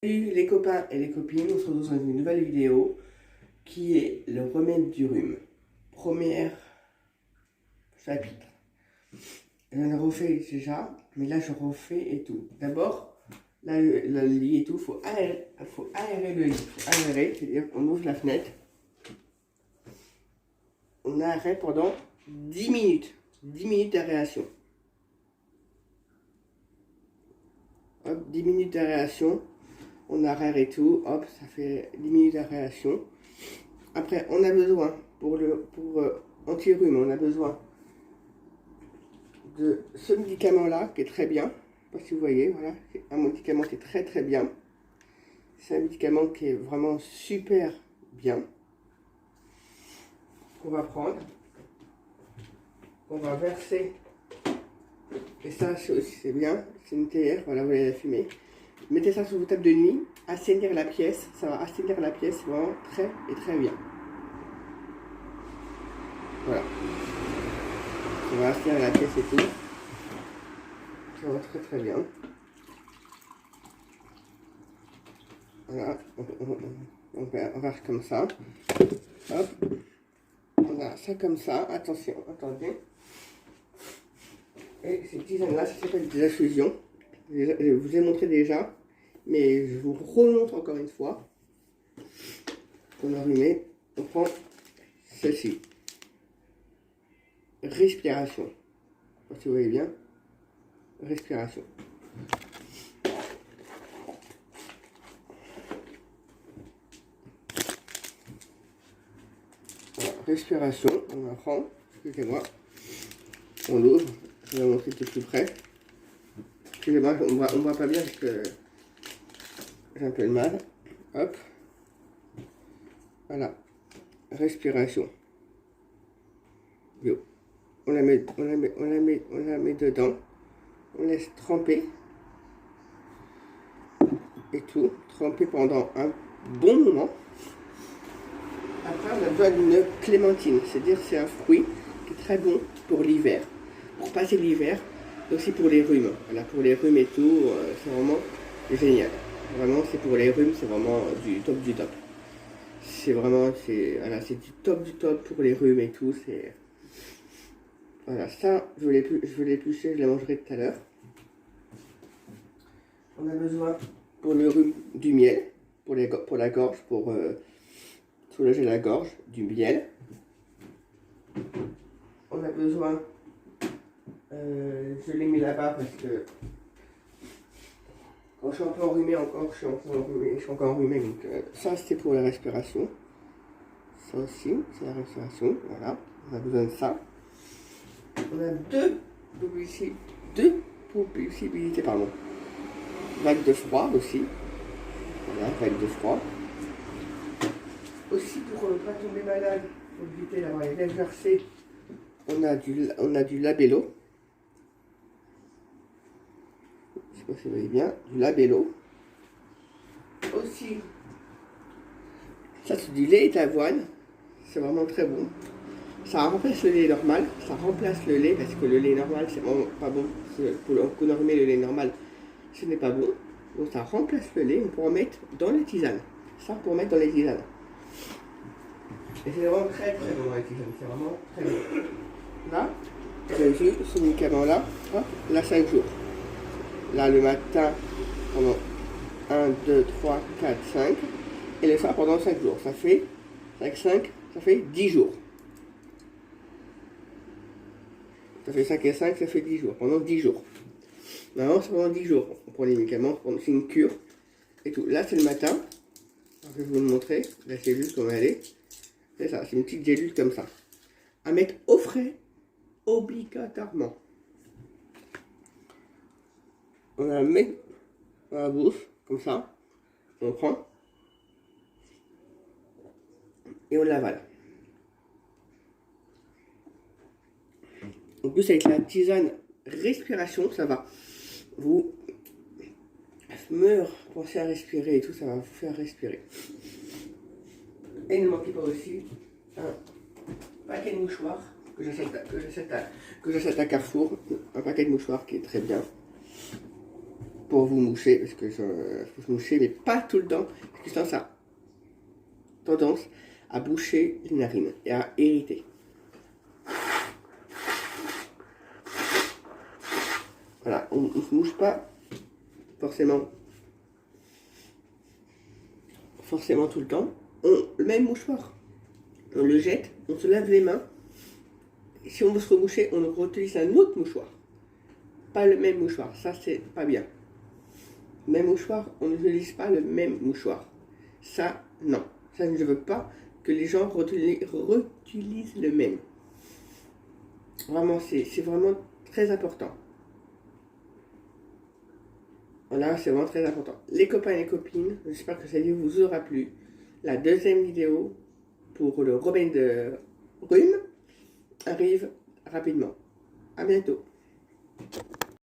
Salut les copains et les copines, on se retrouve dans une nouvelle vidéo qui est le remède du rhume. Premier chapitre. J'en ai refait déjà, mais là je refais et tout. D'abord, là le lit et tout, faut aérer le lit. Faut aérer, c'est-à-dire qu'on ouvre la fenêtre. On aère pendant 10 minutes. 10 minutes d'aération. Hop, 10 minutes d'aération. On aère et tout, hop, ça fait 10 minutes d'aération. Après, on a besoin, pour anti-rhume, on a besoin de ce médicament-là, qui est très bien. Je ne sais pas si vous voyez, voilà, c'est un médicament qui est très très bien. C'est un médicament qui est vraiment super bien. Qu'on va prendre, qu'on va verser. Et ça, c'est bien, c'est une théière, voilà, vous allez la fumer. Mettez ça sur vos tables de nuit, assainir la pièce, ça va assainir la pièce vraiment très et très bien. Voilà. On va assainir la pièce et tout. Ça va très très bien. Voilà. On va faire comme ça. Hop. On a ça comme ça. Attention, attendez. Et ces tisane-là, ça s'appelle des infusions. Je vous ai montré déjà, mais je vous remontre encore une fois. On a allumé, on prend celle-ci. Respiration. Je sais pas si vous voyez bien. Respiration. Voilà, respiration, on la prend. Excusez-moi. On l'ouvre. Je vais vous montrer de plus près. Excusez-moi, on voit pas bien parce que j'ai un peu de mal. Hop. Voilà. Respiration. Yo. On la met dedans. On laisse tremper. Et tout. Tremper pendant un bon moment. Après, on a besoin d'une clémentine. C'est-à-dire c'est un fruit qui est très bon pour l'hiver. Pour passer l'hiver. Aussi pour les rhumes. Voilà, pour les rhumes et tout, c'est vraiment génial. Vraiment, c'est pour les rhumes, c'est vraiment du top du top. C'est vraiment, voilà, c'est du top pour les rhumes et tout. C'est voilà, ça, je vais l'éplucher, je la mangerai tout à l'heure. On a besoin pour le rhume du miel, pour la gorge, pour soulager la gorge, du miel. On a besoin, je l'ai mis là-bas parce que quand je suis un peu enrhumé encore, je suis encore enrhumé, donc ça c'est pour la respiration. Ça aussi, c'est la respiration, voilà, on a besoin de ça. On a deux possibilités, pardon. Vague de froid aussi. Voilà, vague de froid. Aussi pour ne pas tomber malade, pour éviter d'avoir les lèvres versées, on a du labello. Je sais pas si vous voyez bien, du labello. Aussi, ça c'est du lait d'avoine. C'est vraiment très bon. Ça remplace le lait normal. Ça remplace le lait parce que le lait normal c'est vraiment pas bon. Pour économiser le lait normal, ce n'est pas bon. Donc ça remplace le lait. On peut en mettre dans les tisanes. Ça pour mettre dans les tisanes. Et c'est vraiment très très bon dans les tisanes. C'est vraiment très bon. Là, j'ai vu ce médicament là. Hop, là 5 jours. Là le matin pendant 1, 2, 3, 4, 5. Et le soir pendant 5 jours. Ça fait 5, ça fait 10 jours. Ça fait 5 et 5, ça fait 10 jours. Pendant 10 jours. Maintenant, c'est pendant 10 jours. On prend les médicaments, c'est une cure. Et tout. Là, c'est le matin. Alors, je vais vous le montrer. La cellule, comme elle est. C'est ça, c'est une petite gélule comme ça. À mettre au frais, obligatoirement. On la met dans la bouche, comme ça. On prend. Et on l'avale. En plus, avec la tisane respiration, ça va vous penser à respirer et tout, ça va vous faire respirer. Et ne manquez pas aussi un paquet de mouchoirs que j'achète à Carrefour. Un paquet de mouchoirs qui est très bien pour vous moucher, parce que faut se moucher, mais pas tout le temps, parce que sinon ça a tendance à boucher les narines et à irriter. Voilà, on ne se mouche pas forcément tout le temps. Le même mouchoir, on le jette, on se lave les mains. Si on veut se remoucher, on réutilise un autre mouchoir. Pas le même mouchoir, ça c'est pas bien. Même mouchoir, on n'utilise pas le même mouchoir. Ça, non. Ça, je ne veux pas que les gens réutilisent le même. Vraiment, c'est vraiment très important. Voilà, c'est vraiment très important. Les copains et les copines, j'espère que cette vidéo vous aura plu. La deuxième vidéo pour le remède de rhume arrive rapidement. À bientôt.